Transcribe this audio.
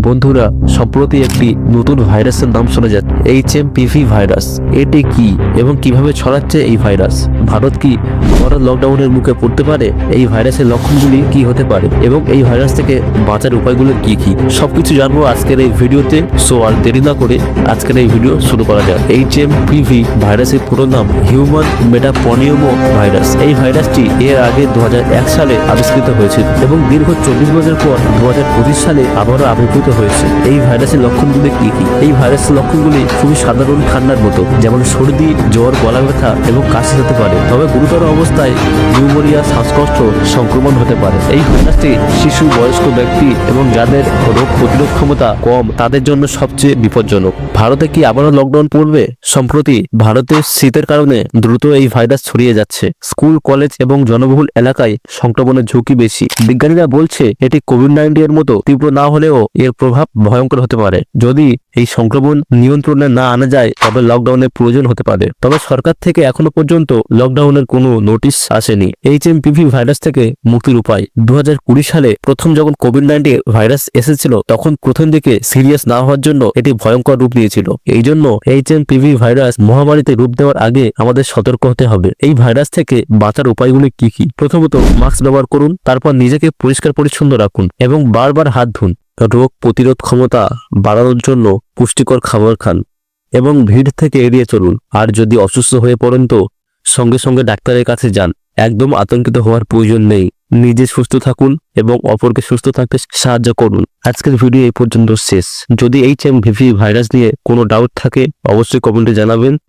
বন্ধুরা, সম্প্রতি একটি নতুন ভাইরাসের নাম শোনা যাচ্ছে, HMPV ভাইরাস। এটি কি এবং কিভাবে ছড়াচ্ছে এই ভাইরাস? ভারত কি বড় লকডাউনের মুখে পড়তে পারে? এই ভাইরাসের লক্ষণগুলি কি হতে পারে এবং এই ভাইরাস থেকে বাঁচার উপায়গুলো কি কি, সবকিছু জানবো আজকের এই ভিডিওতে। সো আর দেরি না করে আজকের এই ভিডিও শুরু করা যাক। HMPV ভাইরাসের পুরো নাম হিউম্যান মেটাপনিউমো ভাইরাস। এই ভাইরাসটি এর আগে 2001 সালে আবিষ্কৃত হয়েছিল এবং দীর্ঘ 40 বছর পর 2025 সালে আবারও আবির্ভূত হয়েছে। এই ভাইরাসের লক্ষণগুলি কি কি? এই ভাইরাসের লক্ষণগুলি খুবই সাধারণ ঠান্ডার মতো, যেমন সর্দি, জ্বর, গলা ব্যথা এবং কাশি হতে পারে। তবে গুরুতর অবস্থায় নিউমোনিয়া, শ্বাসকষ্ট, সংক্রমণ হতে পারে। এই ভাইরাসটি শিশু, বয়স্ক ব্যক্তি এবং যাদের রোগ প্রতিরোধ ক্ষমতা কম তাদের জন্য সবচেয়ে বিপজ্জনক। ভারতে কি আবারও লকডাউন পড়বে? সম্প্রতি ভারতে শীতের কারণে দ্রুত এই ভাইরাস ছড়িয়ে যাচ্ছে। স্কুল, কলেজ এবং জনবহুল এলাকায় সংক্রমণের ঝুঁকি বেশি। বিজ্ঞানীরা বলছে এটি কোভিড-19 এর মতো তীব্র না হলেও এর প্রভাব ভয়ঙ্কর হতে পারে। যদি এই সংক্রমণ নিয়ন্ত্রণে না আনা যায় তবে লকডাউনের প্রয়োজন হতে পারে। তবে সরকার থেকে এখনো পর্যন্ত লকডাউনের কোনো নোটিশ আসেনি। HMPV ভাইরাস থেকে মুক্তির উপায়। 2020 সালে প্রথম যখন কোভিড-19 ভাইরাস এসেছিল তখন প্রথম দিকে সিরিয়াস না হওয়ার জন্য এটি ভয়ঙ্কর রূপ নিয়েছিল। এই জন্য HMPV ভাইরাস মহামারীতে রূপ দেওয়ার আগে আমাদের সতর্ক হতে হবে। এই ভাইরাস থেকে বাঁচার উপায়গুলি কি কি? প্রথমত, মাস্ক ব্যবহার করুন, তারপর নিজেকে পরিষ্কার পরিচ্ছন্ন রাখুন এবং বারবার হাত ধুন। রোগ প্রতিরোধ ক্ষমতা বাড়ানোর জন্য পুষ্টিকর খাবার খান এবং ভিড় থেকে এড়িয়ে চলুন। আর যদি অসুস্থ হয়ে পড়েন তো সঙ্গে সঙ্গে ডাক্তারের কাছে যান। একদম আতঙ্কিত হওয়ার প্রয়োজন নেই। নিজে সুস্থ থাকুন এবং অপরকে সুস্থ থাকতে সাহায্য করুন। আজকের ভিডিও এই পর্যন্ত শেষ। যদি HMPV ভাইরাস নিয়ে কোনো ডাউট থাকে অবশ্যই কমেন্টে জানাবেন।